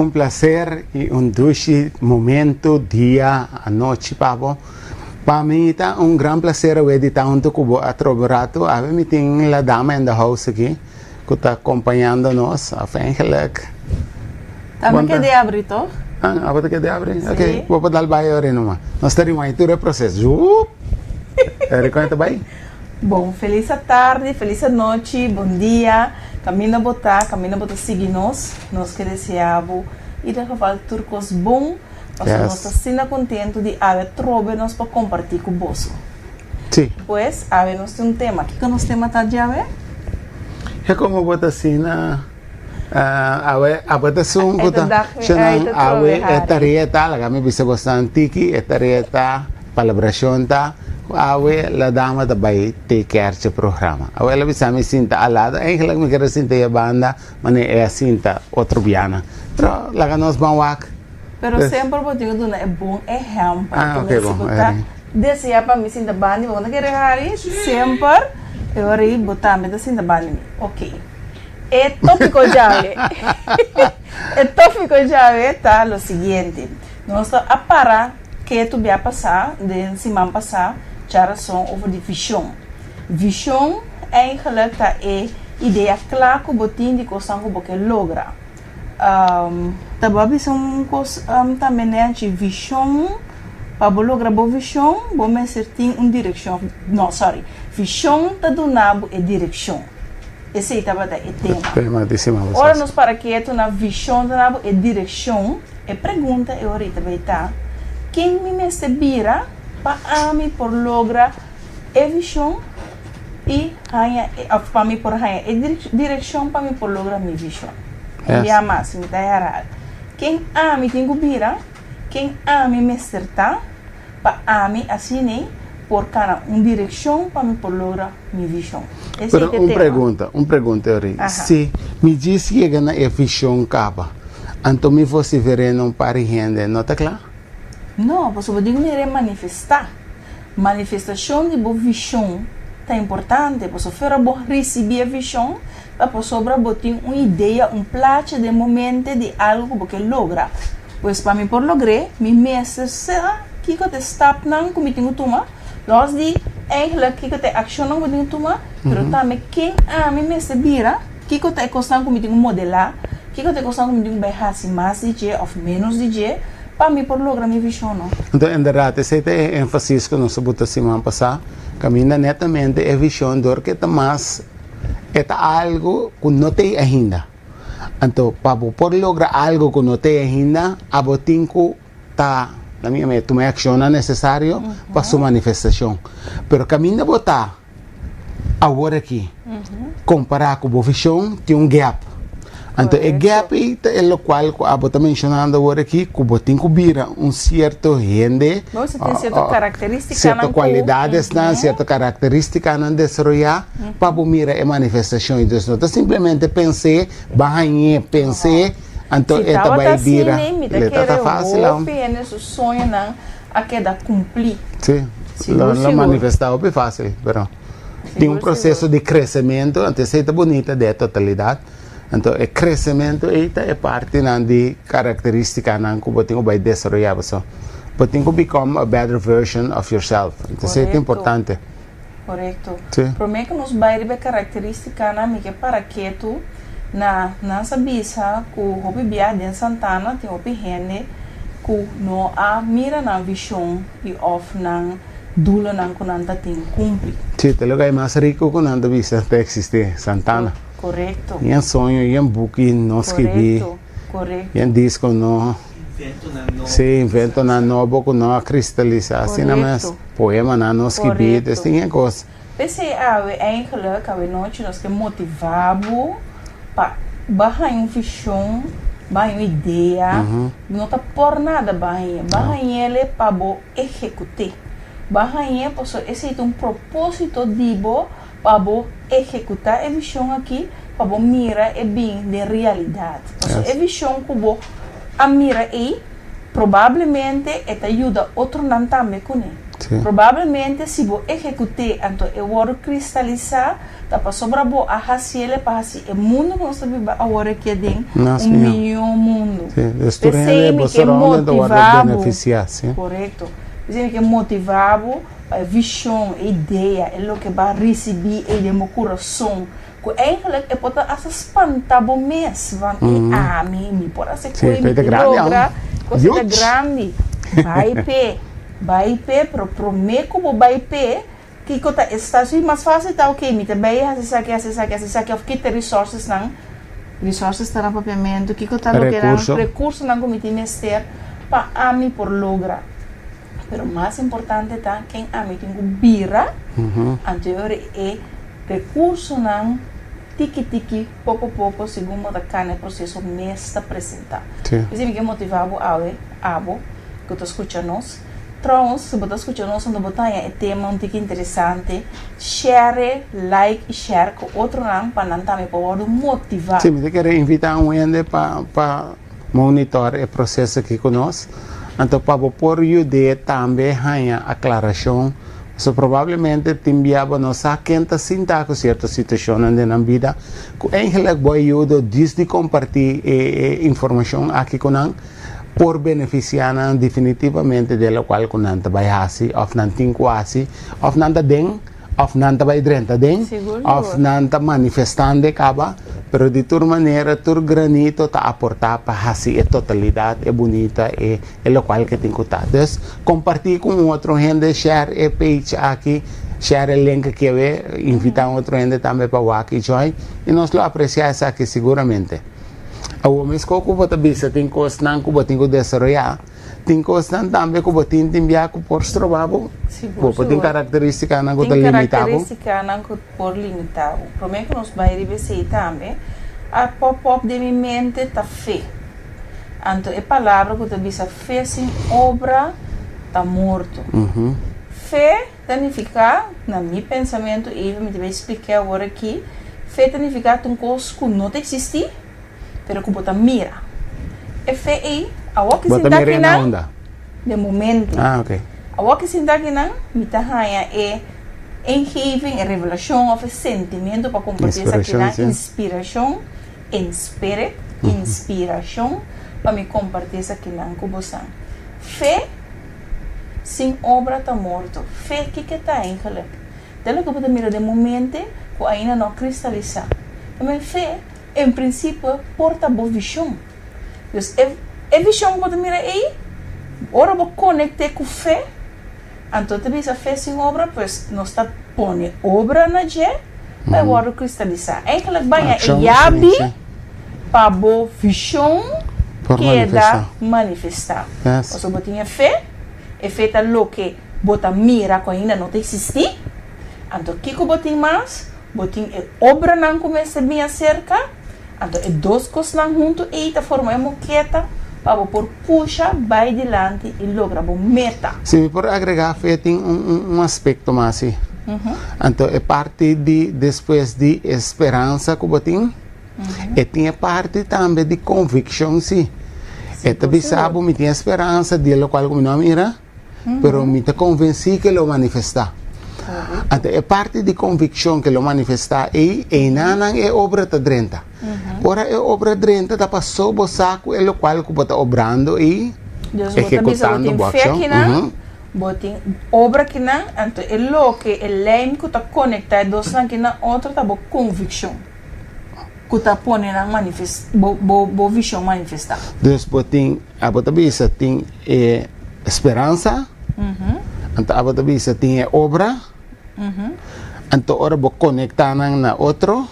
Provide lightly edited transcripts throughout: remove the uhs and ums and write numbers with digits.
Un placer y un dulce momento, día, noche, pavo. Para mí está un gran placer editar junto con a Trobrato. A ver, me tiene la dama en the house aquí, que está acompañándonos. Afhankelijk. Também que de abrir, toch? Ah, wat que de abre? Sim. Ok, vou dar baio ore numa. Nós teremos aí todo o processo. Reconhece bem? Bom, feliz tarde, feliz noite, bom dia. Caminho botar seguir-nos. Nós que desejamos ir a falar turcos bom. Nós estamos sendo contentes de haver trobe nós para compartilhar com você. Sim. Pois, haver nós tem tema. O que nós tema tá de haver? É como botar assim na a votação bota a tarefa lá kami bisa bastante que a tarefa palabração tá la dama também take care do programa ela bisa me sinta alada eigenlijk me quero sentir a banda mas é sinta outro biana pero lá nós vamos lá pero sempre vou dizer que é bom exemplo ok bom deseja para me sentir banda vou não querer hari sempre eu aí botar me sentir banda ok. El tópico llave está lo siguiente. Nós para que tu vai passar de semana passada já são over de visão. Visão eigenlijk tá ideia clara que botin de coisa que você logra. Também são coisa também é visão para lograr boa visão, bom me certin direção. Não, sorry. Visão tá do nabo é direção. Esse aí estava o tema. Ora, nós para que é na visão da direção, a pergunta é ahorita vai estar: quem me vira para mim por lograr a visão e para mim por a direção para mim por lograr minha visão. E a mais, me dá errado. Quem me tem que virar, quem me acertar para mim assim por cada direção para me por lograr minha visão. Pero uma pergunta, Ori. Se me diz que na visão capa, então me fosse ver não para gente, não está claro? Não, você pode dizer manifestar. Manifestação de boa visão é importante. Você for receber a visão, para você botar uma ideia, plano de momento de algo que você logra. Pois para mim por lograr, me mestre será que eu está não como tenho tomar. Nós de eigenlijk que te ação não podemos tomar, pero também quem me percebera que eu te constante como tenho modelar, que eu te constante como tenho berrar mais DJ ou menos DJ para mim por lograr minha visão não. Então, em verdade, esse é ênfase que nós botamos semana passada, caminha netamente a visão do que mais é algo que não tem ainda. Então, para por lograr algo que não tem ainda, a botinco tá la mia me tomar ação necessário para sua manifestação. Pero caminho botar agora aqui, comparar com a visão, tem gap. Então, o gap é o qual a bota mencionando agora aqui, que botem que vira certo gente, você tem certa característica, certa qualidades, certa característica não desenvolver para mirar a manifestação. Então, simplesmente pensei, então, é vai virar. Está fácil, não? Se sonho não, a queda cumprir. Sim, a manifestar é fácil, mas tem processo de crescimento, antes é bonita de totalidade. Então, o crescimento é parte de característica que você vai desenvolver. Você tem que become a better version of yourself. Então, isso é importante. Correto. Para mim, que nos vai ver característica que para que tu na sabisa que o hobby viagem em Santana tem hobby gente que não a mira na visão e off na dula na kunanta tem cumprir. Sim, o lugar mais rico que não visa até existe Santana. Correto. E um sonho, e um book, não escrevi. Correto. E um disco, não. Sim, invento na novo que não cristalizar. Assim, mas poema não escrevi, tem coisa. Pensei, é eigenlijk, a noite nós que motivamos para barrar visão, barrar ideia, não está por nada barrar ele para executar. Barrar para esse é propósito de para executar a visão aqui, para mirar é bem de realidade. A visão que a mira aí, provavelmente, ajuda outro não também com ele. Sí. Provavelmente se você executar, então eu vou cristalizar, tá para sobrar bo a haciele para assim, o mundo que nós vivemos agora que tem Nossa, um minha. melhor mundo. Esto é que motivado, beneficiar, sim. correto. Dizem que motivado, a visão, a ideia, é o que vai receber e meu coração. Que eigenlijk é para essa espantar o mês, van me pode ser Sim, coisa grande, coisa grande. Vai pero prometo que vai que kota está assim mais fácil tá ok, me também essa aqui of kit resources tá na papiamento, que kota lo que recurso na comité ministério para a mim por lograr. Pero mais importante tá quem a mim tem bira anterior é recurso na tiki pouco segundo da cana processo mês apresentar. Isso me motivava abo que tu escuta nós. Trouwens, se você escuta nós no botão é tema um tique interessante, share, like e share com outro nome para não também poder motivar. Sim, eu quero invitar um ende para monitorar o processo aqui conosco. Então, para por ajudar também a aclaração. So, provavelmente te enviava nos a quenta sinta com certa situação na vida. Que eigenlijk vai ajudar desde compartilhar informação aqui conosco. Por beneficiar definitivamente de lo qual kun nanta bay hasi of nanting quasi of nanta deng of nanta bay drenta deng of nanta manifestante kaba pero de tur manera tur granito ta aportar para hasi a totalidade é bonita é lo qual que tem que estar. Então compartilhar com outro gente, share a page aqui, share o link que vê, invitar outro gente também para aqui join e nós lo apreciar isso aqui seguramente. O mes ko ko bota bisa tin cost nan ko botin ko desarrollar tin cost nan tambe ko botin tin bia ko por strobabo bo botin característica nan ko limitado característica nan ko por limitado promete que nos vai receber também a pop de minha mente tá fé então é palavra que tu bisa fé sem obra tá morto fé significa na meu pensamento e me deve explicar agora aqui fé significa um coisa que não existe pero que bota mira. E fé aí, a o que se dá aqui não, de momento. Ok. A o que se dá aqui não, me tá é engeving, revelação, of sentimento para compartilhar isso aqui na inspiração, inspiração, para me compartilhar isso aqui na cuboção. Fé, sem obra tá morto. Fé, que tá em calé. Dela que bota mira de momento, que ainda não cristalizar. Mas fé, em princípio, porta boa visão. Então, a visão que você mira aí, ora você conecta com fé, então também a fé sem obra, pois nós está pondo obra na gente, para agora cristalizar. É que ela vai abrir para boa visão que é da manifestar. Você botinha fé, é feita lo que você mira que ainda não existe, então o que você tem mais? Botin obra não começa a bem acerca. Então, é duas coisas junto e da forma é moqueta para por puxar vai adiante e logra a meta. Sim, por agregar fé tem aspecto mais. Então, é parte de depois de esperança que você tem e tem parte também de convicção, sim. E também sabe, me tem esperança de lo qual como não mira, pero me te convenci que lo manifestar. Então, é parte de convicção que lo manifestar e não é obra da drenta. Ora é obra drenta da passou o saco é o qual que está obrando e executando a ação. Botin obra que não, então é lo que é lei que está conectado dos que na outra tá boa convicção. Que está pondo na boa visão manifestar. Então, botin a bota bisa tem esperança. Então a bota bisa tem obra. Então ora vou conectar na outro.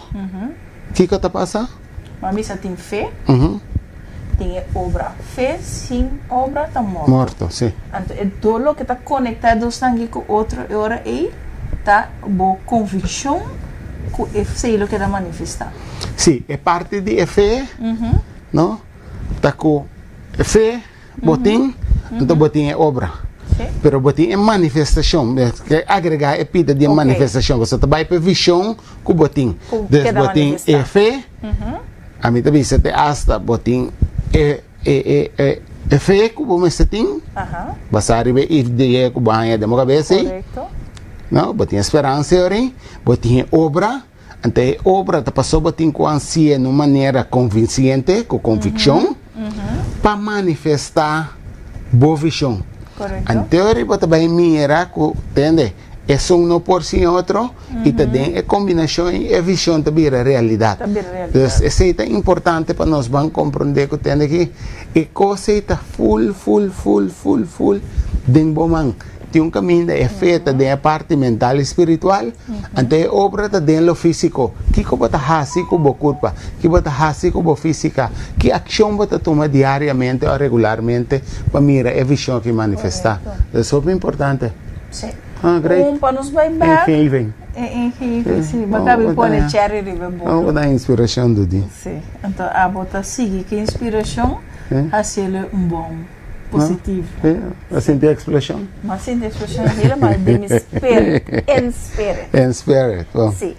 Que está passando? Mas bisa tem fé. Tem obra. Fé sem obra está morto. Morto, sim. Então é tudo que está conectado com outro ora aí tá boa convicção que é sei o que dá manifestar. Sim, é parte de fé. Não? Tá com fé, botin, então botin é obra. Pero botin é manifestação, que agregar é pida de manifestação, você vai para visão com botin. Des botin é fé. A mim também se te hasta botin é É feio que o você tem, basari be ideia que banha de uma cabeça, Correcto. não? Botinha esperança, ori, botinha obra, ante obra tá passou botinha com ansia de uma maneira convincente, com convicção, para manifestar boa visão. Correcto. Ante ori bota bem mira, entende? É só um por si outro e também é combinação e a visão também é realidade. Então, isso é importante para nós vamos compreender que tem que a coisa está full de bom. Tem um caminho é feito da parte mental e espiritual, até a obra está dentro do físico. Que bota hasi com o corpo, que bota hasi com a física, que ação bota tomar diariamente ou regularmente para mirar a visão que manifesta. Isso é super importante. Sim. Great. Para nos vai back. Engeving. Sim. Bagabi pode cherry river bom. Vamos dar inspiração do dia. Sim. Então, a bota seguir que inspiração a ser bom, positivo. Assim tem a expressão? Mas sim, a expressão é mas de spirit. In spirit. Well, sim.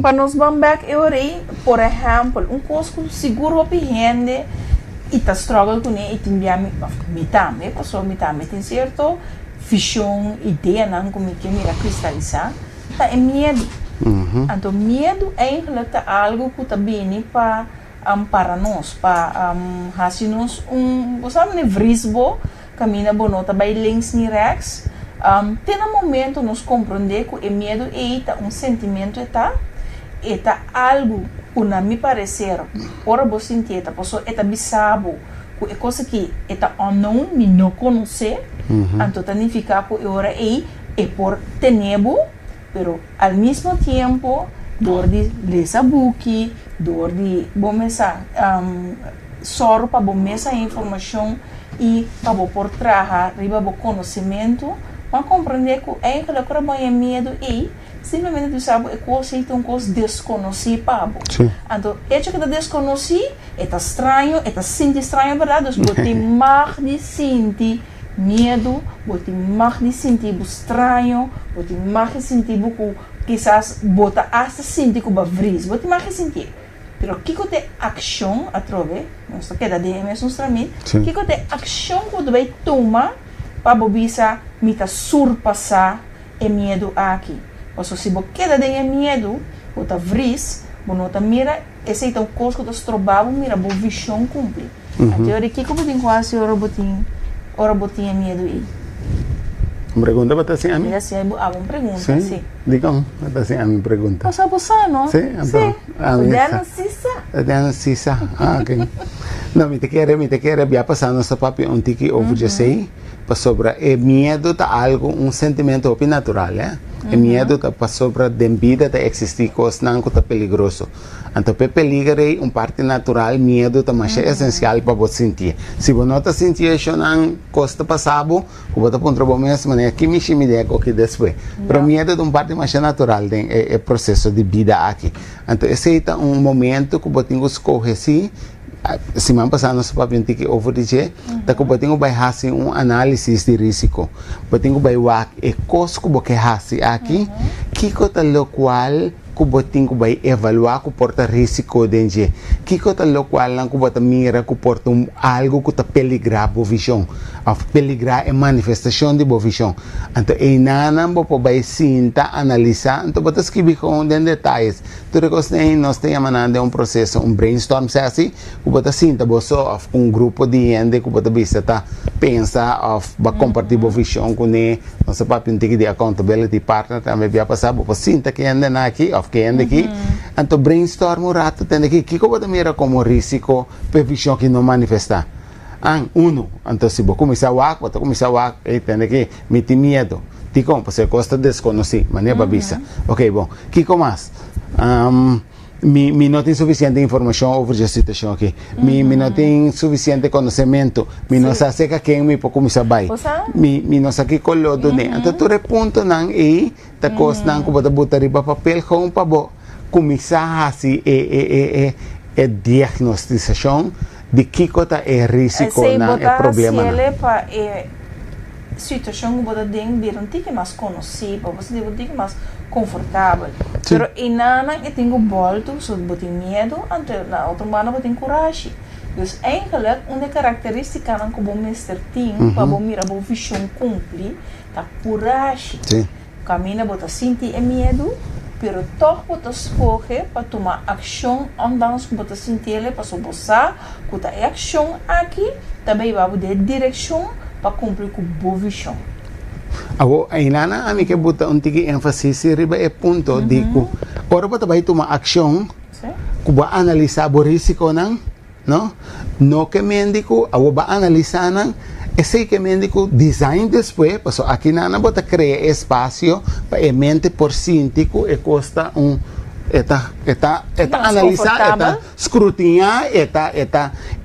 Para nos vamos back, eu orei, por exemplo, coisa seguro para rende e tá struggle com ele e tem mitame, passou mitame, tem certo visão, ideia, não como que mira cristalizar, tá é medo. Então, medo é eigenlijk algo que tá bem para nós, para nós você sabe, vrisbo, caminha bonota, vai links ni rechts, tem um momento nos compreender que o medo é sentimento, é algo que na me parecer, ora você sentir, pessoa é bisabo, que é coisa que é unknown, me não conhecer, então significa que ora é por tenebo, pero al mesmo tempo, dor de lesa buki, dor de bomesa soro para bomesa informação e para por trabalhar, riba bo conhecimento, mas compreender que é aquela coisa que medo e simplesmente tu sabe é coisa então coisa desconhecida para então é que desconhecido é estranho, é sentir estranho, verdade? Então você mais de sentir medo, você mais de sentir estranho, você mais de sentir que quizás bota hasta sentir que vris, você mais de sentir. Pero que te ação através, não está queda de mesmo instrumento, que te ação que você vai tomar para bisa mita surpassar o medo aqui. Ou se você queda de medo, você vris, você mira, esse é um coisa que você trabalha, mira, boa visão cumpre. Então, o que você tem quase ora botinha medo aí? Uma pergunta para assim a mim? Sim, uma pergunta, sim. Digam, para assim a mim pergunta. Passa você, não? Sim, então. Dano sisa. Ok. Não, me te quero já passar nossa papel um tiki over já sei, para sobre o medo tá algo sentimento opi natural, O medo tá para sobre de vida tá existir coisa não que tá peligroso. Então, peligro é parte natural, medo tá mais essencial para você sentir. Se você não tá sentindo isso não costa passado, você tá contra você mesmo, né? Que me ideia que depois. Pero medo é parte mais natural do processo de vida aqui. Então, esse é momento que você tem que escolher semana passada nós papel que over dizer da que você tem que fazer análise de risco. Você tem que fazer e coisa que você faz aqui, que é o qual que você tem que evaluar que porta risco dentro. Que é o qual não que você mira que porta algo que está peligrar a visão, peligrar a manifestação de boa visão. Então, em nada você vai sentar, analisar, então você escreve com detalhes. Tudo que nós temos um processo, brainstorm, se assim, que você sinta, você grupo de gente que você visita, pensa, vai compartilhar boa visão com ele, nosso papel de accountability partner também vai passar, você sinta que anda aqui, que anda aqui, então brainstorm o rato, tem aqui, que você mira como risco, para visão que não manifesta. Então se você começar a tem aqui, me tem medo. Tico, você gosta de desconhecer, mas não é babisa. Ok, bom, que mais? Me não tem suficiente informação sobre a situação aqui. Me não tem suficiente conhecimento. Me não sabe que quem me pode começar a vai. Me não sabe que colodo né. Então tu repunto nang ta coisa nang ko bota botar riba papel com para começar assim diagnosticação de que cota é risco na é problema. Se ele para situação que você tem de um tique mais conhecido, você tem um tique mais confortável. Pero inana eu tenho volto, so você tem medo, ante na outra mano você tem coragem. Dus eigenlijk, een karakteristica ng kubo Mr. Ting, pa bo mira bo vision cumpli, ta coragem. Sim. Camina bota sentir medo, pero toch bota escolher para tomar ação, ondanks bota sentir ele para sobosar, bota ação aqui, também vai poder direção para cumprir com boa visão. Ako, ay nana, ami ke buta untigi emphasis si riba e punto, di ko, ora ba tabay tuma aksyon, Sim? kuba analisa bo risiko nang, no? No que médico, awo ba analisa nang, ese que médico design después, paso aquí nana bota crea espacio para e mente por síntico e costa un eta Mas analisar, confortável. eta scrutinar,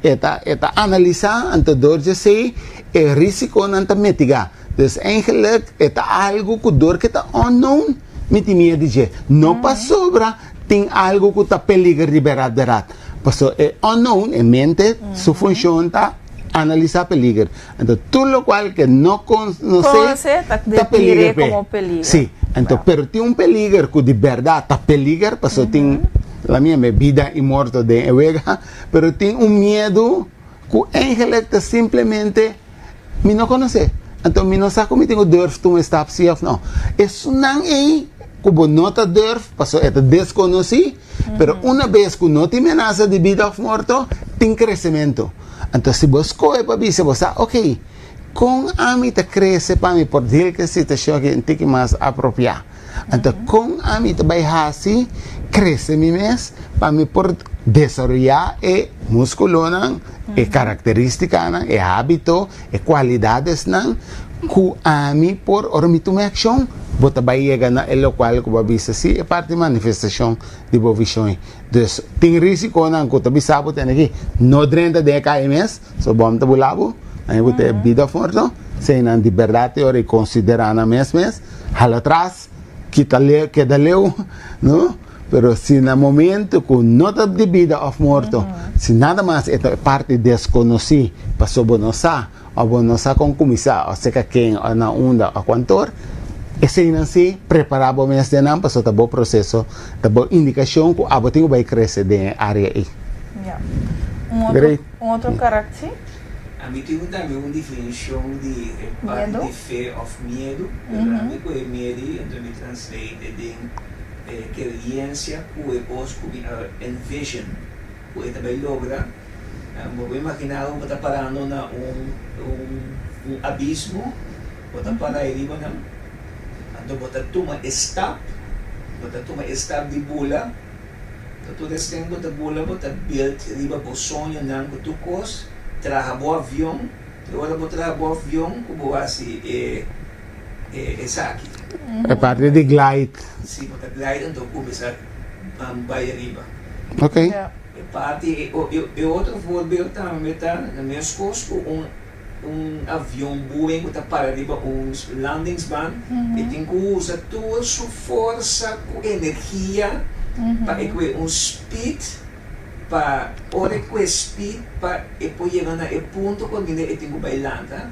eta analisar, antodor de sei, e risiko nanta mitigar. Dus eigenlijk, het algo que door que tá unknown, met die meer die no pa sobra, tem algo que tá peligro liberado de rat. Paso é unknown, en mente, su función tá analisar peligro. Então, tudo lo cual que no conoce, Tá define como peligro. Sí, então, pero tem um peligro que de verdade tá peligro, paso tem la minha vida e morte de ewega, pero tem um medo que eigenlijk tá simplesmente me não conhece. Então, me não sabe como tenho durf tu estar se of não. Isso não é como nota durf, passou é desconheci, pero uma vez que não tem ameaça de vida ou morte, tem crescimento. Então, se você coe para você, você ok, com a mim te cresce para mim por dizer que situação que tem que mais apropriar. Então, com a mim te vai assim, cresce me mes para mim por desarrollar e músculo não, e característica não, e hábito, e qualidades não, que a mim por ormitumé ação, bota vai chegar na lo qual que vai bisa si é parte manifestação de boa visão. Dus tem risco não que tu bisabo tem aqui, no 30 de kms, so bom te bulabo, aí você vida forte, sem não de verdade ou considerar na mes, hal atrás, que leu, não? Pero se no momento que não está de vida ou morto, se nada mais é parte desconhecida, passou bonosa, ou bonosa com comissão, ou seja, quem na onda ou quantor, esse não se preparava mesmo de não, passou tá bom processo, tá bom indicação que a botinho vai crescer de área aí. Yeah. Great. Outro caráter? A mim tem também uma definição de parte Medo? de fear of medo. A mim com medo, então me translate de creencia que depois que envision, que também logra. Vou imaginar que está parando na abismo, está parando aí, então você toma stop de bula, então tu tem que bula, você build riba po sonho nang kutukos, traha bo avião, agora vou traha bo avião, como assim essa aqui. É parte de glide. Se você glide, então começa a baia riba. Ok? Yeah. É parte, e outro voorbeeld também tá na minha escola com avião Boeing que está para riba landingsbaan, e tem que usar toda a sua força, com energia, para speed, para ora com speed, para chegar na ponto quando ele tem que bailar, tá?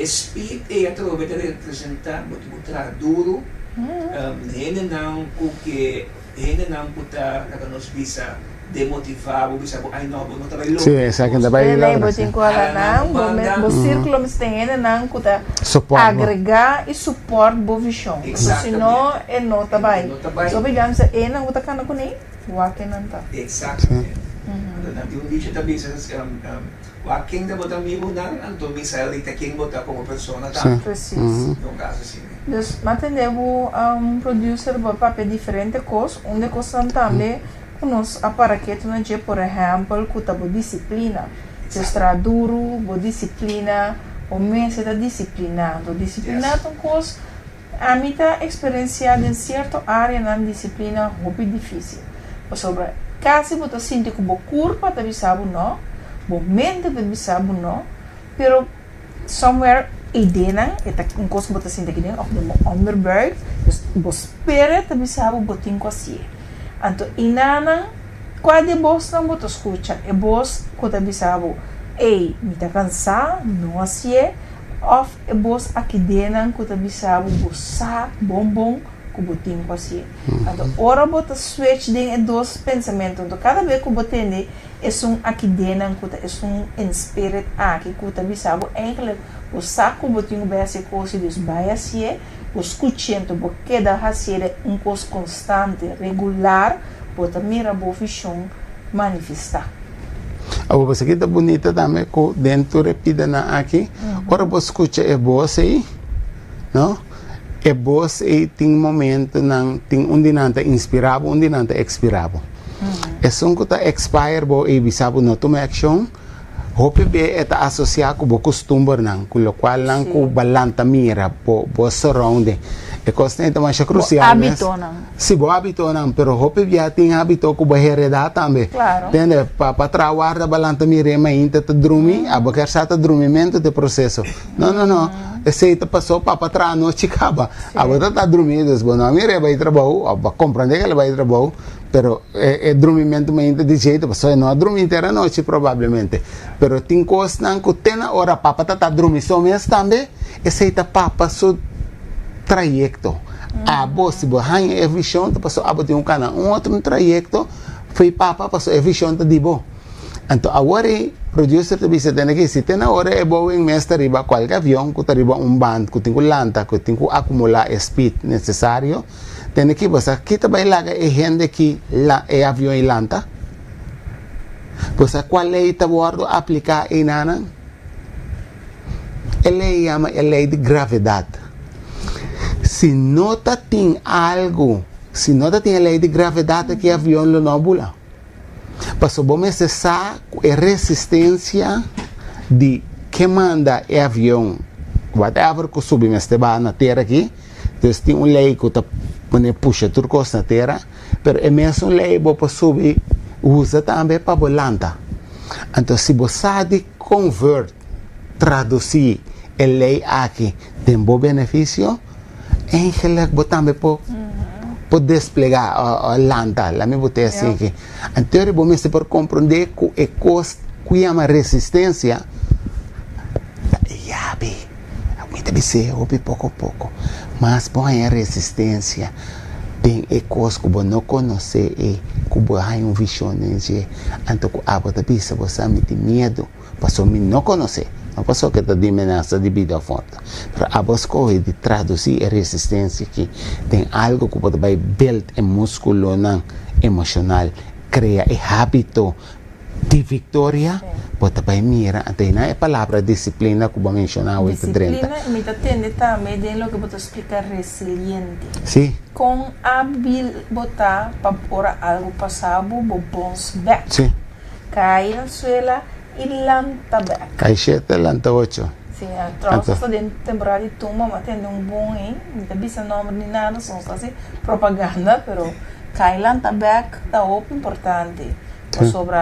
Speed é através de representar, muito duro, ele não porque tá na nossa visa demotivado, bisa ay no, não tá bem louco. Sim, essa aqui ainda vai Ele lá. botin ko ala nang, bo círculo mas tem ele nang kuta Suporte. agregar e support bo vision. So Exatamente. sino e no tabay. Não tá bem. So bigyan sa e nang kuta kana kuni, wake nanta. Exatamente. Nanti un dice também quem da botar amigo não, então me sai ali quem botar como pessoa tá. Sim. Precis. No caso assim. Dus matendebo producer bo papel diferente cos, onde costam também nos aparaquetos na je por exemplo, kuta bo disciplina. Se estra duro, bo disciplina, o mês está disciplinado. Disciplinado cos a mim tá experienciado em certa área na disciplina hobby difícil. Ou sobre quase você sente que o corpo está bisabo não, o mente está bisabo não, pero somewhere ideia é um coisa que você sente aqui dentro, of the underberg, o spirit está bisabo botin com assim. Então inana quando você não você escuta, é você que está bisabo, ei, me está cansado, não assim, of é você aqui dentro que está bisabo, você bom que você tem assim. Então, ora você switch de dois pensamentos. Então, cada vez que você tem, é aqui dentro, é spirit aqui, que você sabe, eigenlijk, o saco você tem essa coisa, dus vai assim, o escutando, você queda assim, coisa constante, regular, você mira a boa visão manifestar. Você que está bonita também, que dentro repita na aqui. Ora você escuta a voz aí, não? A voz aí tem momento, tem dinante inspirável, dinante expirável. É só que está expire, você sabe, não toma ação. Hope be está associado com o costume, com o qual não com balanta mira, por surrounding. É constante, mas é crucial. Hábito, não? Sim, bom hábito, não, pero hope já tem hábito que vai heredar também. Claro. Entende? Para trabalhar da balanta mira, mas ainda está dormir, a boca está dormimento do processo. Não. Esse aí passou para trás, não chicaba. A boca está dormindo, não, mira, vai trabalhar, vai compreender que ele vai trabalhar. Pero dormimento ainda de jeito, pessoa não dorme inteira noite provavelmente. Pero tem coisas que tem na hora papa tá dormindo só mesmo também, esse aí tá papa so trajecto. A boss bo hang a vision tá passou abo tem canal, outro trajecto foi papa passou a vision tá dibo. Então agora producer te bisa tem que se tem na hora é bom em mestre riba qualquer avião que tá riba band que tem que lanta que tem que acumular speed necessário. Tem que você kita vai lá é gente que lá é avião e lanta. Você qual lei está bordo aplicar em nana? A lei chama a lei de gravidade. Se nota tem algo, se nota tem a lei de gravidade que avião não bula. Passou bom necessário a resistência de que manda o avião. Whatever que subi neste bar na terra aqui, então tem uma lei que está puxa turcos na terra, pero é mesmo lei para subir usa também para volanta. Então se você sabe convert, traduzir a lei aqui tem bom benefício, em realidade você também pode desplegar a lanta, lá me botei assim que. Então você pode compreender que é coisa que chama resistência, muitas vezes ouve pouco a pouco, mas põe a resistência. Tem coisas que você não conhece e que você tem uma visão. Então, você precisa você tem medo, porque você não conhece. Não passou que está diminuindo de vida forte. Mas você corre de traduzir a resistência que tem algo que você vai build em músculo emocional, cria hábito de vitória, você vai mirar. Tem a palavra disciplina que você mencionou. Disciplina, me atende também de lo que você explica resiliente. Sim. Com hábil botar para pôr algo passado, bons back. Sim. Cai na suela e lanta back. Cai 7, lanta 8. Sim, a troça está dentro da temporada de turma, mas tem bom, hein? Não tem bisa nome nem nada, são assim propaganda, pero cai lanta back está importante. Sobre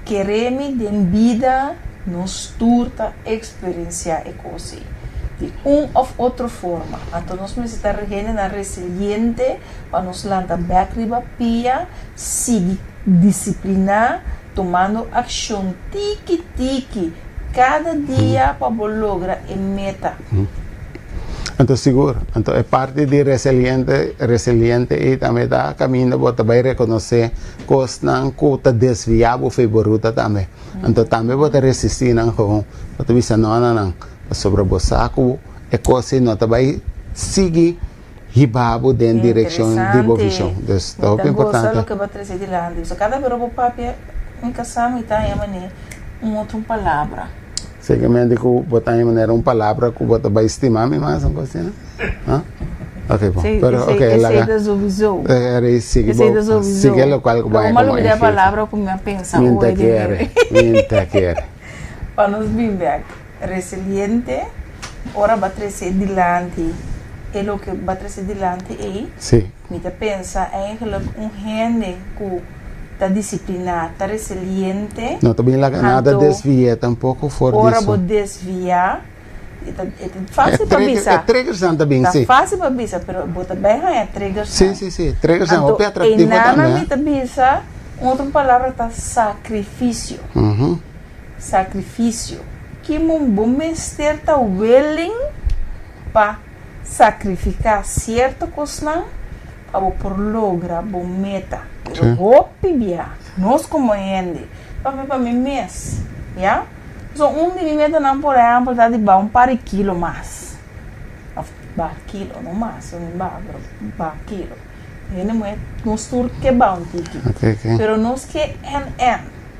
querer-me de vida, nos turta experienciar e coisa. De ou outra forma. Então, nós precisamos estar resiliente para nos lançar back riba pia, seguir, disciplinar, tomando ação tiki-tiki, cada dia para lograr a meta. Então, seguro. Então, é parte de resiliente e também está caminhando para vai reconhecer coisas que está desviado foi boruta também. Então, também você resistir não com, você bisa não sobre o saco, é coisa não vai seguir ribabo dentro direção de boa visão. Então, é importante. O que vai trazer de lá, cada vez que papel em casamento está em outra palavra. Seguramente que botar em maneira uma palavra que você vai estimar mais uma coisa, né? Ok, bom. Pero ok, esse é da Zovisou. Esse é da Zovisou. Sigue lo qual que vai como a palavra como eu penso. Minta quer. Para nos bem resiliente, ora vai trazer dilante. E lo que vai trazer dilante é, sim. Me pensa em gente que está disciplinado, está resiliente. Não, também lá nada desvia, tampouco for disso. Ora vou desviar, é fácil para bisa. É triggers também, sim. É fácil para bisa, mas você também é triggers. Sim. Triggers não, é atrativo também. E na bisa, outra palavra está sacrifício. Sacrifício. Que um bom mestre está willing para sacrificar certa coisa para por logra bo meta. Sí. Pero hopi bia, nós como gente, para mi mês, ya? So de mi meta não por exemplo tá de um par de quilo mais. Ba quilo, não mais, ba quilo. Ele não é nós tur que bom tiki. Ok. Pero nós que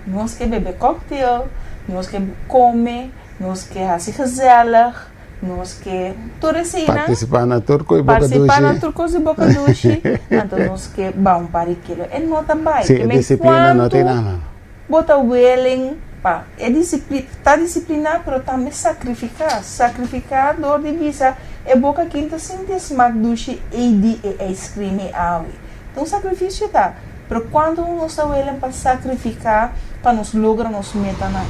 nós que beber cocktail, nós que come, nós que assim gezellig, nós que tudo assim, né? Participar na turco e boca Participar na duche. turcos e boca duche, então nós que bom para aquilo. É nota bem. Sim, disciplina não tem nada. Bota o willing, pá, é disciplina, tá disciplinado, pero também sacrificar dor de vista, é boca quinta sente smack duche e de ice cream e água. Então sacrifício tá, pero quando nós está willing para sacrificar, para nos lograr nos meta na.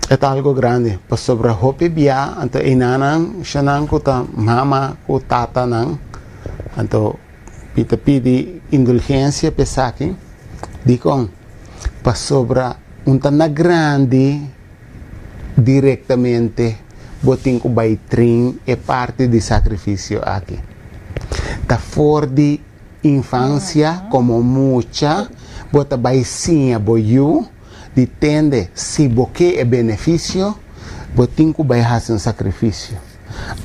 É algo grande. Para sobre hopi bia, anto inanan, siya ko ta mama ko tata nang, anto pita pidi indulgência pesaki, di kong, para sobre na grande diretamente boting ko by train é parte de sacrifício aqui. Ta for de infância como mucha, bota by sinha boyu, ditende se boque é benefício, boting ko by has um sacrifício.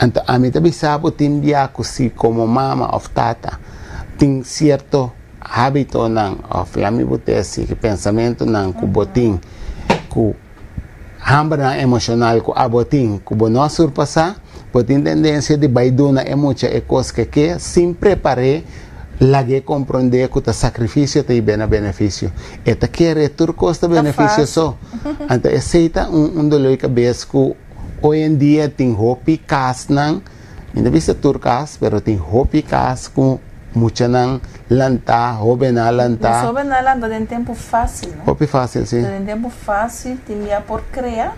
Então a mim também sabe timbiaco se como mama of tata tem certo hábito nang of lami butesi que pensamento nang kuboting ku hamba na emocional ku aboting ku bono surpassa botin tendência de baiduna é muita é coisa que sem preparar lage compreender que o sacrifício tem benefício eta querer tur costa benefício só então aceita dolor cabeça que hoje em dia tem hopi cas nang ainda vista tur cas pero tem hopi cas com mucha nang lanta, hobe na lanta. Sobe na lanta tem tempo fácil, né? Hopi fácil, sim. Tem tempo fácil, tem por criar.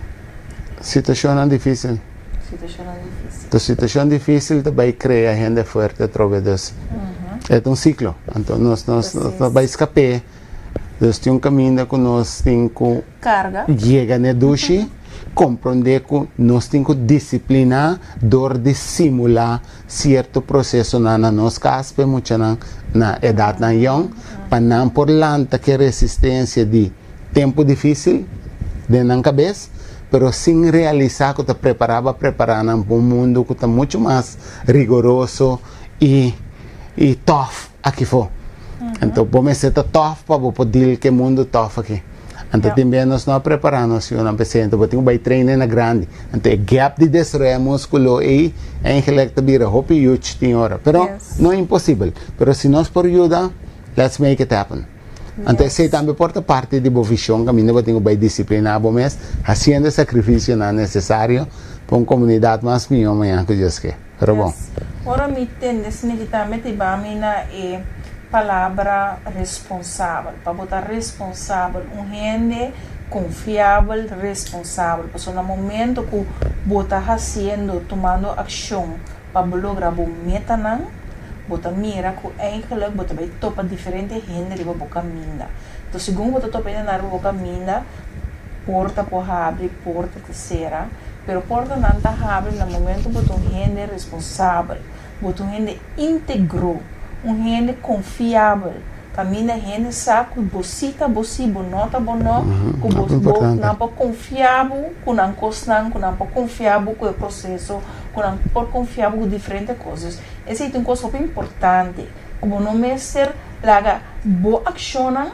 Situação difícil. Situação difícil também cria gente forte através disso. É um ciclo. Então nós vai escapar. Nós temos um caminho que nós temos que carga. Chega na duche, compreender que nós temos que disciplinar, dor de simular certo processo na nossa casa, muito na idade na young, para não por lanta que resistência de tempo difícil dentro da cabeça, pero sem realizar que está preparando para um mundo que está muito mais rigoroso e tough aqui fora. Então, vamos ser tough para poder que o mundo tough aqui. Então, também nós não preparamos se não precisa. Então, temos que treinar na grande. Então, o gap de desreia músculo e a intelecto vira hopi huge tem hora. Pero não é impossível. Pero se nós por ajuda, let's make it happen. Então, se também porta parte de boa visão, caminho temos que disciplinar o mês, fazendo sacrifício não necessário para uma comunidade mais minha amanhã que Deus quer. Pero bom. Ora, me entende, se não está é palavra responsável, para botar responsável, gente confiável, responsável, porque no momento que bota fazendo, tomando ação para lograr a meta não, bota mira que eigenlijk bota vai topa diferente gente de boca minda. Então segundo bota topa na boca minda, porta por abre, porta terceira, pero porta não tá abre no momento bota gente responsável, bota gente íntegro, gente confiável. Caminha gente sabe que bocita, bonota, que você não pode confiar, que não costan, que não pode confiar com o processo, que não pode confiar com diferentes coisas. Essa é uma coisa muito importante. Como não é ser laga boa ação,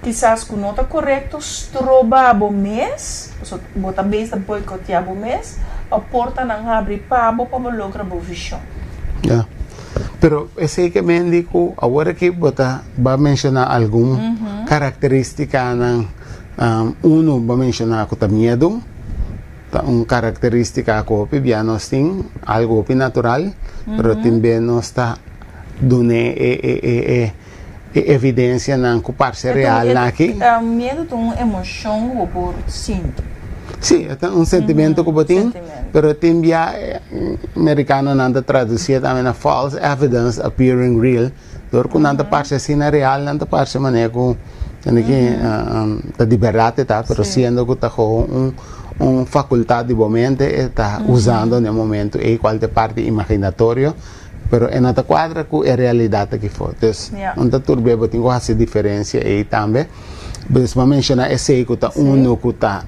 quizás que não está correto, troba o mês, bota bem da boicotear o mês, a porta não abre para lograr a visão. Pero esse que me indico, agora que vai mencionar alguma característica ng uno vai mencionar que tá medo, característica ko pibianos ting algo natural, pero também não está dando evidência ng kuparse real na aqui. Medo é uma emoção ou por sinto. Sim, é um sentimento que eu tenho, pero também americano nanda traduzir também na false evidence appearing real. Dor que nanda parte assim na real, nanda parte maneira que tá liberdade tá, pero sendo que tá com faculdade de momento está usando no momento e qual parte imaginatório pero en otra quadra com a realidade que foi. Então, Yeah. onde tu bebe tem essa diferença aí também. Mas vamos mencionar esse que tá que tá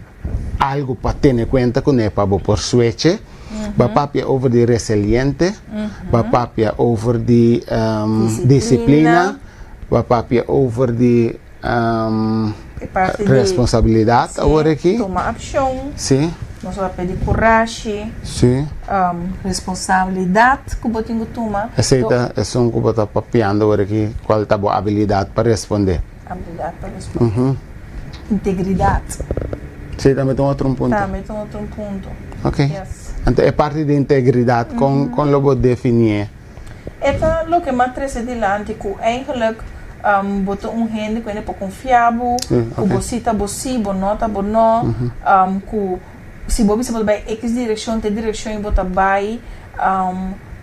algo para ter em conta com é para por suerte. Papapia over de resiliente, papapia over de disciplina, papapia over de responsabilidade agora aqui. Tomar ação. Sim, Nós vamos pedir coragem, sim. responsabilidade que você tem que tomar. Aceita, é só um que está papiando agora aqui, qual tá boa habilidade para responder. Habilidade para responder. Integridade. Sim, também tem outro ponto. Também tem outro ponto. Ok. Yes. Então, é parte de integridade, com o que definir. Esta lo que mais traz adiante, que eigenlijk botar gente que é para confiável, que você tá você, nota, não, que se você vai X direção, T direção, você vai,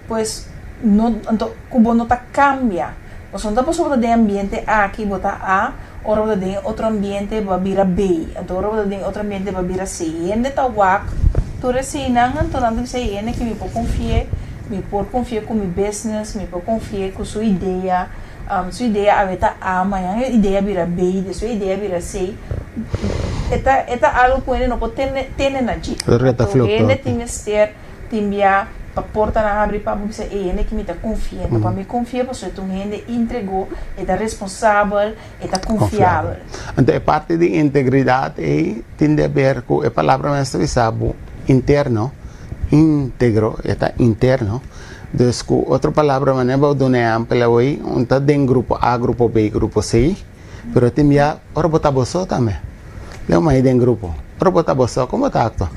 pois, não, então, que você não cambia. Você não pode botar de ambiente A aqui, botar A, ou botar de outro ambiente, vai virar B, então, botar de outro ambiente, vai virar C. E ainda tá wak, tu resinas, então, não tem que que me pode confiar. Me pode confiar com meu business, me pode confiar com sua ideia aveta A, amanhã a ideia vira B, de sua ideia vira C. Eta algo que ele não pode ter na gente. Ele tem que ser, tem que a porta na abre para você, ele que me está confiando, para me confiar, para você gente entregou, está responsável, está confiável. Então, é parte de integridade e tem a ver com a palavra mais sabe interno. Íntegro, está interno. Entonces, otra palabra, manera de una amplia hoy, está de grupo A, grupo B, grupo C, pero también, ahora botar vosotros también. Le vamos a ir en grupo. Ahora botar vosotros, ¿cómo está acto?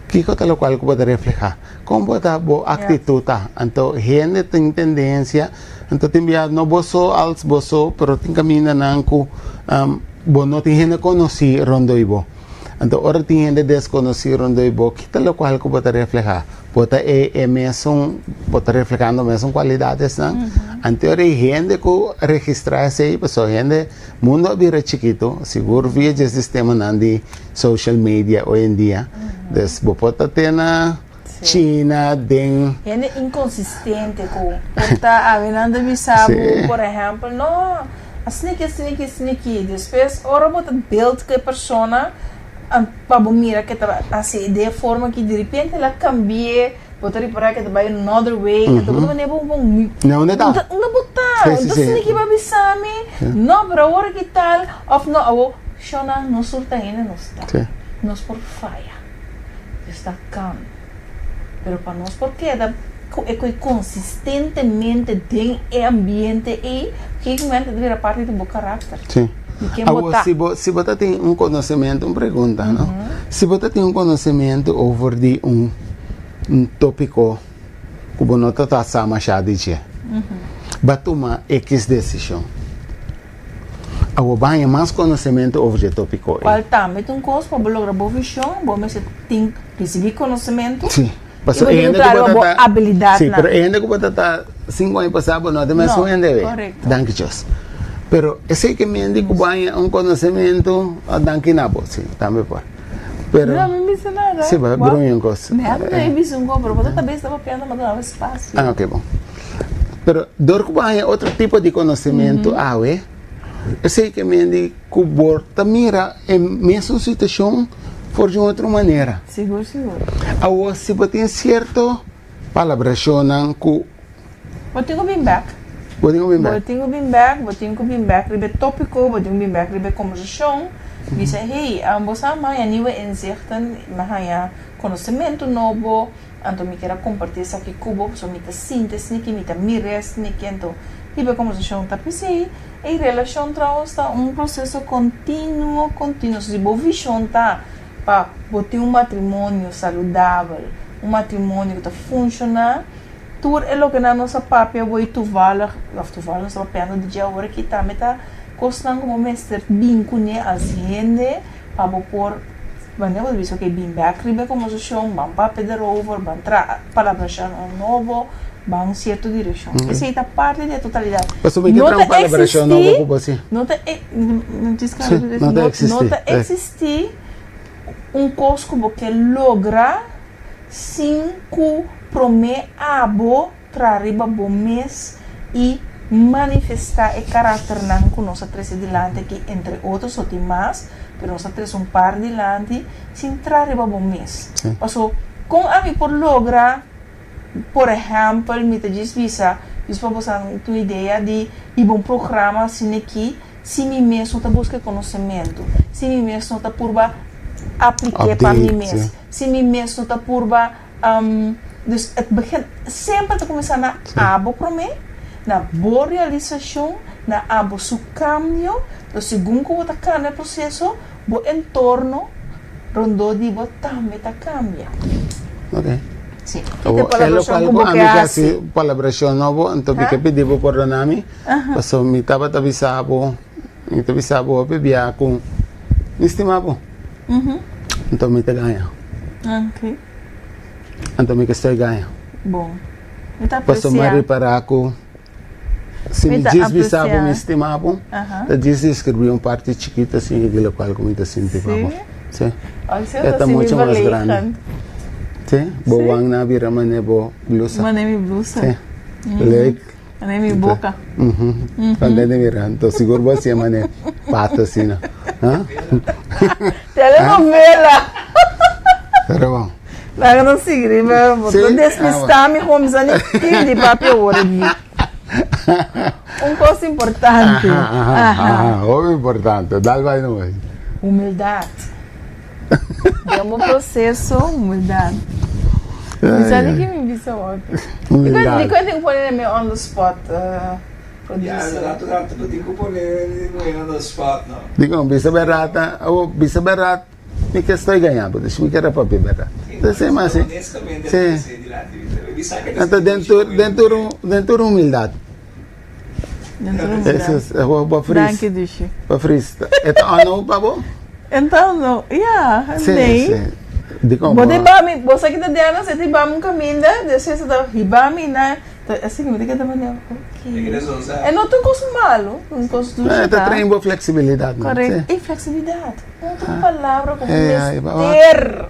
¿Qué es lo cual puede reflejar? ¿Cómo está la actitud? Entonces, gente tiene tendencia, entonces también no vosotros, als vosotros, pero tiene camino en que, no tiene gente conocido, rondo y vos. Então, ahora tem gente desconhecida onde eu vou, que é o qual que pode reflejar. Pode reflejando mesmo qualidades, né? Então, tem gente que registra-se aí, pessoal, gente, mundo vira chiquito, seguro via de sistema de social media hoje em dia. Então, pode ter na China, tem... Gente inconsistente, que está havendo visado, por exemplo, não, sneaky. Depois, ahora pode build que a pessoa para mira que tá assim de forma que de repente ela cambie botar para que vai another way então não é bom não botar então se que vai bisami não para hora que tal of não shona não surta ainda não está nós por faia está calmo pero para nós porque é consistentemente tem ambiente e que momento de virar parte do caráter. Sim. Agora, se você tem conhecimento, uma pergunta, não? Se você tem conhecimento over de tópico que você não está sabendo já dizer, vai tomar X decisão. Agora, vai mais conhecimento over de tópico. Qual também tem coisa para lograr boa visão, você tem receber conhecimento. Sim. Mas habilidade. Sim, mas ainda que você está 5 anos passados, não tem mais um ainda. Correto. Danke, Deus. Pero ese que me indica conocimiento a Dankinabo, sí, también pues. Pero no me dice nada. Sí, va, pero una cosa. Me he visto un pero vos también estaba pidiendo más daba espacio. Ah, ok, bueno. Pero hay otro tipo de conocimiento, ese que me indica que vos mira en misma situación por de otra manera. Seguro. Ahora, si vos tienes cierto palabración que... Vos tengo bien back. Botinho bem back, ribe tópico, botinho bem back, ribe conversação. Bisa, hey, você há nieuwe inzichten, há conhecimento novo, então me quero compartilhar isso aqui com você, me tá síntese, me tá mires, então, ribe conversação, tá pensei, e relação está processo contínuo, se boa visão tá, para botar matrimônio saudável, matrimônio que tá funcionando. Tur é o que na nossa papel vai toevallig nossa papel de dia hora que tá meta costando como mestre vincune as gente para por wanneer we wissen que bem back ribe como solução bang papel over bang palabração novo bang certa direção essa é a parte da totalidade não existe coisa que logra 5 promete abo trariba bom mês e manifestar o caráter não que nós três delante que entre outros só tem mais, pero nós três par delante sem trariba bom mês. Passo com a mim por lograr, por exemplo, me te diz visa, isso para você ter ideia de um programa assim aqui, se me mesmo tá busca conhecimento, se me mesmo tá por aplicar para mim mesmo, se me mesmo tá por dus het begint sempre te começar na abo para mim, na boa realização, na abo su cambio, do segundo que você cambia o processo, o entorno, rondo de você também tá cambia. Ok. Sim. É lo qual a mim kasi colaboração novo, então que pedivo por nami, paso mi taba tabisabo bebia com estimabo. Então me ganha. Ok. Então me estou ganha. Bom. Então paso mari para ako. Se me diz bisabo me estimabo, tá diz escrevi parte chiquita assim de local como está sintiamo. Sim. É muito mais grande. Sim, bawang na biraman nebo blusa. Manemi blusa. Sim. Leg. Manemi boca. Pande de miran, to siguro ba siya mane pata sina. Ha? Telenovela. Pero bom. Laga não se griba, vou despistar me como zani de papel origi. Coisa importante. O importante, dal vai no vai. Humildade. É um processo, humildade. Sabe que me disse ontem? Humildade. Di quando eu pôr me on the spot, Ja, producer. lato pati ko po on the spot, no? Digo, bisa berat, mi que estoy ganhando, deixa me querer papi berat. Então, sim, mas sim. Sim. Então, dentro humildade. Isso é o fris. Danke, Dushi. O fris. Ito ano pa bo? Então, não, Sim, nem. sim. Digo, Você bami, você que tá dando, você tem bami caminho, você tá ribami na, assim que me diga da maneira. Ok. É não tem coisa malo, não coisa do jeito. Ito train bo flexibilidade. Correto. E flexibilidade. Outra palavra como É, ter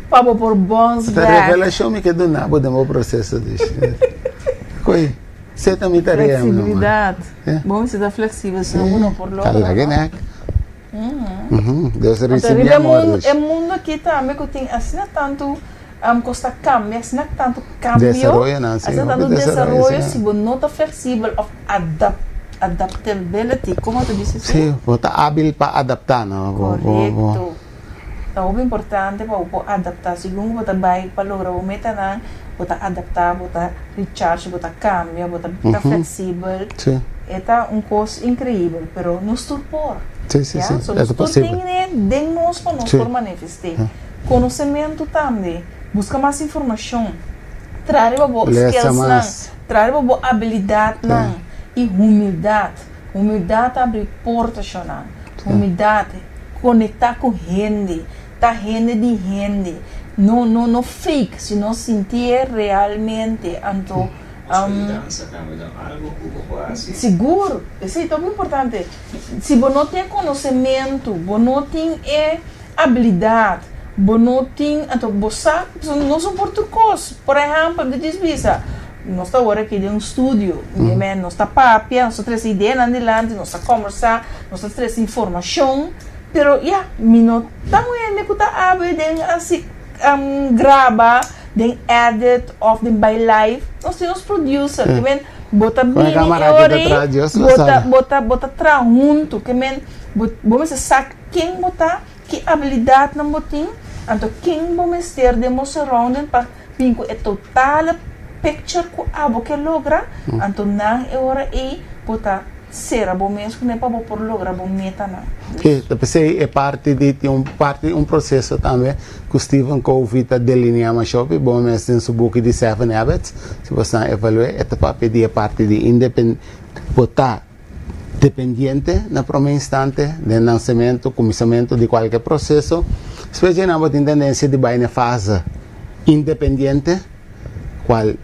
para por bons Esta revelação me quedou na boa do meu processo disso. Coi, você também está real, não? Flexibilidade. Bom, você está flexível, senão não por logo. Talaga na. Deus Então, recebe é amor. mundo aqui também que tem assim tanto costa cambia, assim tanto cambio, Desarrollo, não, sim. assim tanto desarrollo, se você não está flexível of adaptability, como tu disse? Sim, você está hábil para adaptar, não? Correto. Então, é importante para você adaptar. Segundo você vai para lograr o meta, você adaptar, você recharge, você cambia, você está flexível. Sim. É coisa incrível, mas não estupor. Sim, sim, sim. É possível. De nós para nós por manifestar. Conhecimento também. Busca mais informação. Trazer para skills, trazer para habilidade e humildade. Humildade abre portas, humildade conectar com gente, tá gente de gente. Não fake, se não sentir realmente. Então, seguro, isso é tão importante. Se você não tem conhecimento, você não tem habilidade, você não tem, então você não são português. Por exemplo, de desvisa, nós estamos agora aqui em um estúdio, nós estamos papia, nós temos ideias adelante, nós estamos conversando, nós temos informação, pero não estamos ainda que está assim grava, den edit of den by live, nós temos producer, que men bota bem bota tra junto, que men vamos saber quem botar, que habilidade não botin, então quem vamos ter demonstrando para pinco é total picture que abo que logra, então não é hora e botar será bom mesmo, nem para por lograr bom meta não. Que depois é parte de um processo também que o Stephen Covey está delineando shopping, bom mesmo em seu book de 7 Habits, se você evaluar, esta parte é parte de botar dependente na primeiro instante do lançamento, começamento de qualquer processo, especialmente na tendência de ir na fase independente, qual é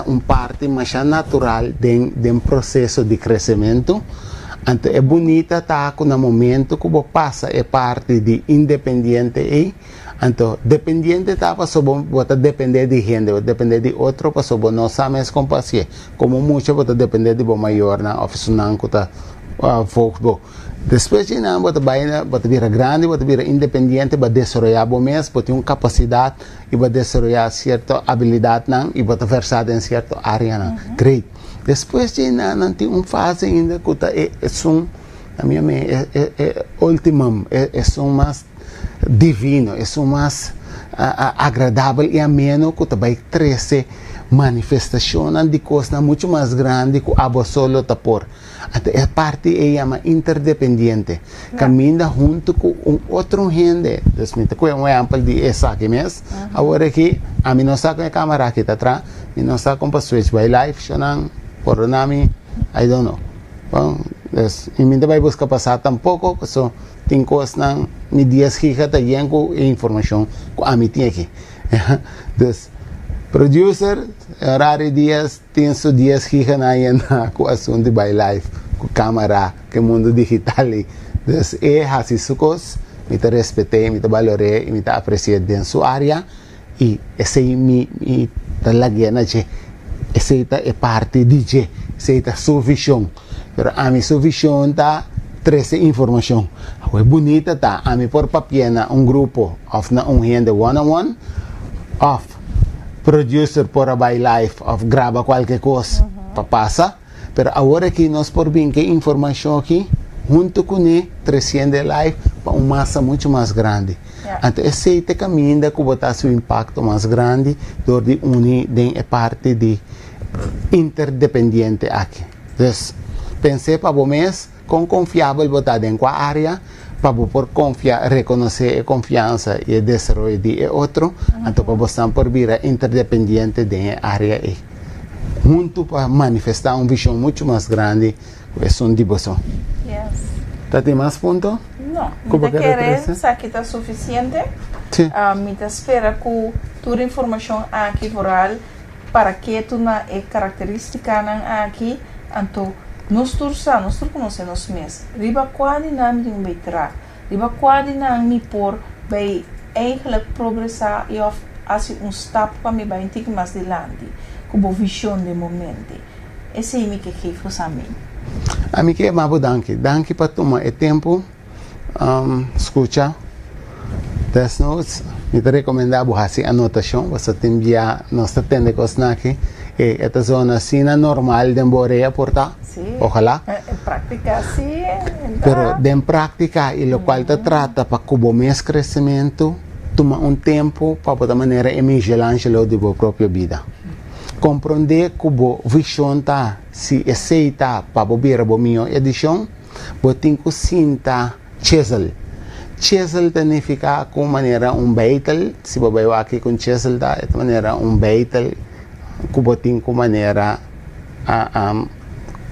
uma parte mais natural de um processo de crescimento. Então é bonita estar no momento que você passa é parte de independente e Então, dependiente tá passo bota depender de gente, depender de outro passo bom não sabes com paciência. Como muito bota depender de bom maior na oficina que tá foco bom. Depois de não bota baina, bota vira grande, bota vira independente, bota desarrollar bom mês, bota uma capacidade e bota desarrollar certa habilidade não e bota versado em certa área não. Great. Depois de não tem fase ainda que tá é a minha último é mais divino, é mais agradável e ameno que vai trazer manifestação de coisas muito mais grande que a solo tapor. É parte é uma interdependente, caminha junto com outro gente. Então, com um exemplo de essa aqui mesmo, agora aqui a mim não sabe a câmera aqui atrás, mim não sabe como switch by live, chanang por nami, I don't know. Bom, e mim vai buscar passar tampouco, so tem coisas não me dias que já tem com informação que a mim tem aqui. Dus, producer, horário dias, tem os dias que já na com assunto by live, com câmera, com mundo digital. Dus, assim as coisas, me te respeitei, me te valorei, me te apreciei dentro da sua área e esse me te lagyan na je. Esse é parte de je, esse é sua visão. Pero a mim sua visão tá 13 informação. É bonita tá, a mim por papiena grupo, of na gente one-on-one, of producer por by life, of grava qualquer coisa, passa. Pero agora que nós por bem que informação aqui, junto com ele, 300 live, para uma massa muito mais grande. Então, esse é o caminho que botar seu impacto mais grande, do de unir, é parte de interdependente aqui. Então, pensei para o mês, com confiável botar em qual área, para por confiar, reconhecer a confiança e o desenvolvimento de outro, então para você por vir interdependente da área e junto para manifestar uma visão muito mais grande, é uma devoção. Yes. Tem mais ponto? Não. Me querer, sabe que está suficiente? Sim. Me espera que toda a informação aqui oral para que tu na característica aqui, então nós conhecemos mesmos. Riba quase não tem betra, riba quase não me por vai eigenlijk progressar e assim stap para me vai ter mais adiante, com a visão de momento. Esse é o que eu faço a mim. A mim que é mais danke para tomar o tempo, escuta. Das notes, me te recomendava fazer anotação, você tem já nós temos coisas aqui, e esta zona assim normal de Boreia porta, ojalá. En práctica sim. Pero de prática e lo qual te trata para cubo mais crescimento, toma tempo para poder maneira Michelangelo de sua própria vida. Compreender cubo visão tá, se aceita para bobeira bo minha edição, botin que sinta chisel. Chisel significa com maneira beitel, se você vai aqui com chisel da é maneira beitel, que botin com maneira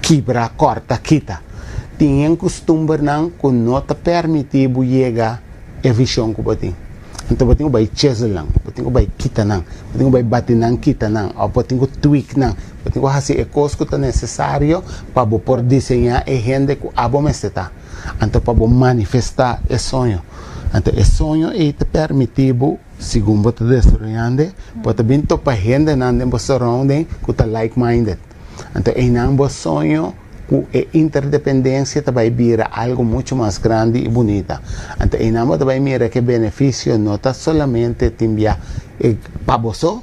quebra, corta, quita. Tinha costume não que não te permite chegar a visão que botin. Então botin vai chisel não, botin vai quita não, botin vai bater não, quita não, ou botin tweak não, botin vai fazer a coisa que é necessário para por desenhar a gente que abo meseta. Então, para manifestar esse sonho. Então, esse sonho é te permitivo, segundo você desenvolvendo, para vir para gente não tem surrounding que está like-minded. Então, é não sonho que a interdependência vai vir algo muito mais grande e bonita. Então, é não vai mirar que benefício não está somente timbia para você,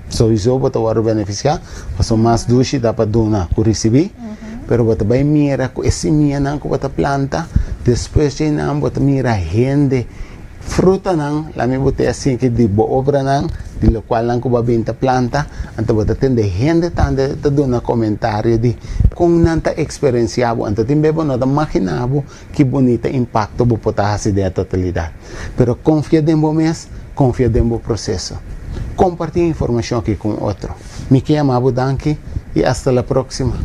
só isso você vai beneficiar, você mais duche dá para donar, que receber. Pero você vai mirar com esse minha não que você planta, depois de não você mira gente fruta não, lá me botei assim que de boa obra não, de lo qual não que você planta, então você tem de gente tanto te dona comentário de com nanta experienciado, então tem bebo não imaginava que bonito impacto você pode fazer da totalidade. Pero confia em você mesmo, confia em você processo. Compartilhe informação aqui com outro. Me chamo Danke e hasta a próxima.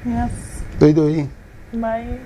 Yes. Doi. Bye.